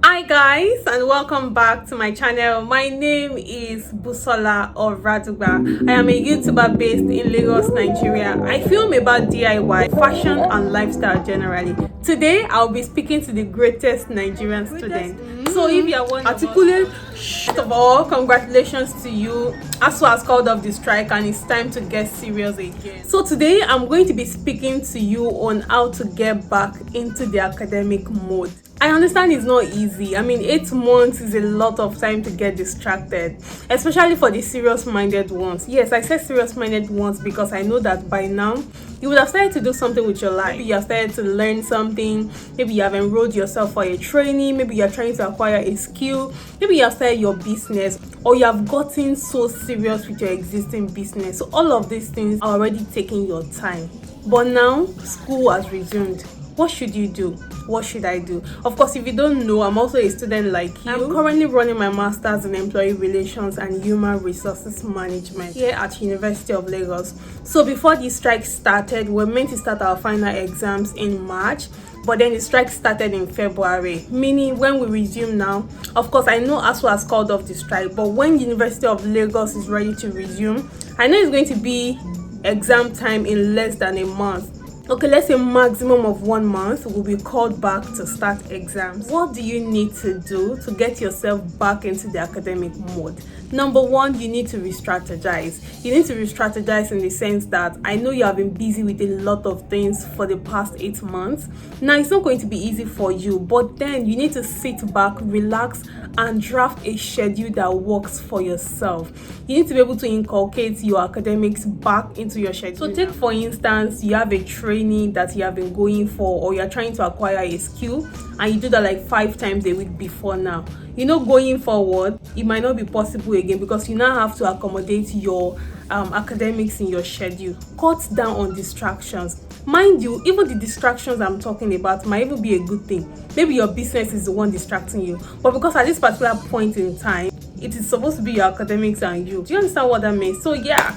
Hi guys, and welcome back to my channel. My name is Busola Oradugba. I am a YouTuber based in Lagos, Nigeria. I film about DIY, fashion and lifestyle generally. Today I'll be speaking to the greatest Nigerian student. So if you are one articulate, first of all, congratulations to you. ASU has called off the strike and it's time to get serious again. So today I'm going to be speaking to you on how to get back into the academic mode. I understand it's not easy. I mean, 8 months is a lot of time to get distracted, especially for the serious-minded ones. Yes, I said serious-minded ones because I know that by now you would have started to do something with your life. Maybe you have started to learn something. Maybe you have enrolled yourself for a training. Maybe you're trying to acquire a skill. Maybe you have started your business, or you have gotten so serious with your existing business. So all of these things are already taking your time. But now school has resumed. What should you do? What should I do? Of course, if you don't know, I'm also a student like you. I'm currently running my master's in employee relations and human resources management here at University of Lagos. So before the strike started, we were meant to start our final exams in March, but then the strike started in February, meaning when we resume now, of course I know ASU has called off the strike, but when University of Lagos is ready to resume, I know it's going to be exam time in less than a month. Okay, let's say maximum of 1 month will be called back to start exams. What do you need to do to get yourself back into the academic mode? Number one, you need to re-strategize. You need to re-strategize in the sense that I know you have been busy with a lot of things for the past 8 months. Now, it's not going to be easy for you, but then you need to sit back, relax, and draft a schedule that works for yourself. You need to be able to inculcate your academics back into your schedule. So take for instance, you have a training that you have been going for, or you're trying to acquire a skill, and you do that like 5 times a week before now. You know, going forward, it might not be possible again because you now have to accommodate your academics in your schedule. Cut down on distractions. Mind you, even the distractions I'm talking about might even be a good thing. Maybe your business is the one distracting you, but because at this particular point in time, it is supposed to be your academics and you. Do you understand what that means? So yeah,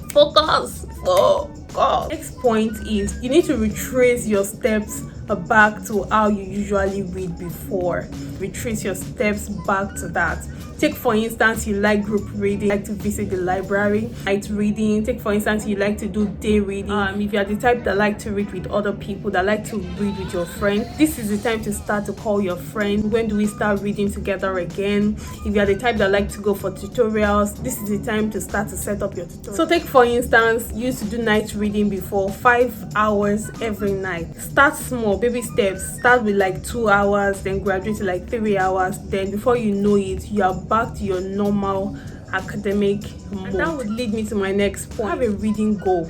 focus. Next point is you need to retrace your steps back to how you usually read before. Retrace your steps back to that. Take for instance, you like group reading, like to visit the library, night reading. Take for instance, you like to do day reading. If you are the type that like to read with other people, that like to read with your friend, this is the time to start to call your friend. When do we start reading together again? If you are the type that like to go for tutorials, this is the time to start to set up your tutorial. So take for instance, you used to do night reading before, 5 hours every night. Start small, baby steps. Start with like 2 hours, then graduate to like 3 hours. Then before you know it, you are back to your normal academic mode. And that would lead me to my next point. Have a reading goal.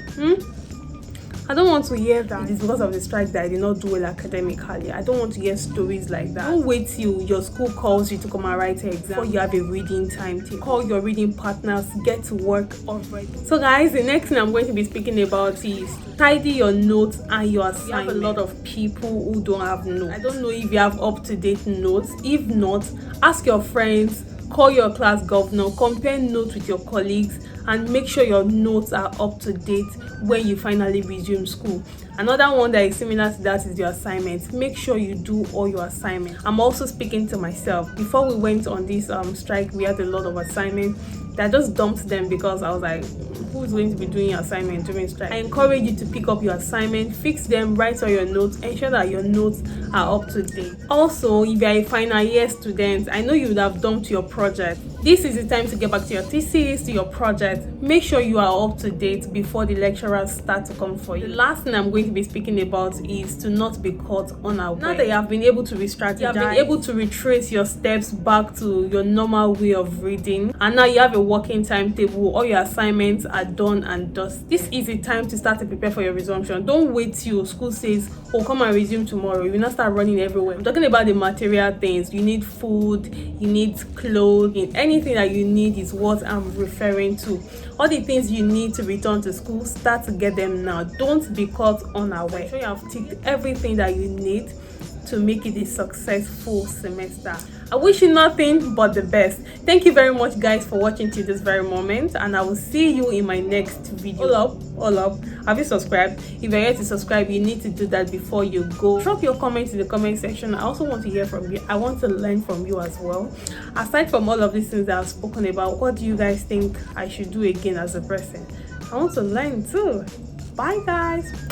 I don't want to hear that it is because of the strike that I did not do well academically. I don't want to hear stories like that. Don't wait till your school calls you to come and write an exam before you have a reading timetable. Call your reading partners, get to work already. So guys, the next thing I'm going to be speaking about is tidy your notes and your assignments. You have a lot of people who don't have notes. I don't know if you have up-to-date notes. If not, ask your friends, call your class governor, compare notes with your colleagues, and make sure your notes are up to date when you finally resume school. Another one that is similar to that is your assignments. Make sure you do all your assignments. I'm also speaking to myself. Before we went on this strike, we had a lot of assignments. I just dumped them because I was like, who's going to be doing your assignment during strike? I encourage you to pick up your assignment, fix them, write all your notes, ensure that your notes are up to date. Also, if you're a final year student, I know you would have dumped your project. This is the time to get back to your thesis, to your project. Make sure you are up to date before the lecturers start to come for you. The last thing I'm going to be speaking about is to not be caught unaware. Now that you have been able to re-strategize, you have been able to retrace your steps back to your normal way of reading, and now you have a working timetable, all your assignments are done and dusted. This is the time to start to prepare for your resumption. Don't wait till school says, oh, come and resume tomorrow. You will not start running everywhere. I'm talking about the material things. You need food, you need clothes, anything that you need is what I'm referring to. All the things you need to return to school, start to get them now. Don't be caught unaware. Make sure you have ticked everything that you need to make it a successful semester. I wish you nothing but the best. Thank you very much guys for watching till this very moment, and I will see you in my next video. Hold up, have you subscribed? If you're yet to subscribe, you need to do that before you go. Drop your comments in the comment section. I also want to hear from you. I want to learn from you as well. Aside from all of these things that I've spoken about, what do you guys think I should do again as a person? I want to learn too. Bye guys.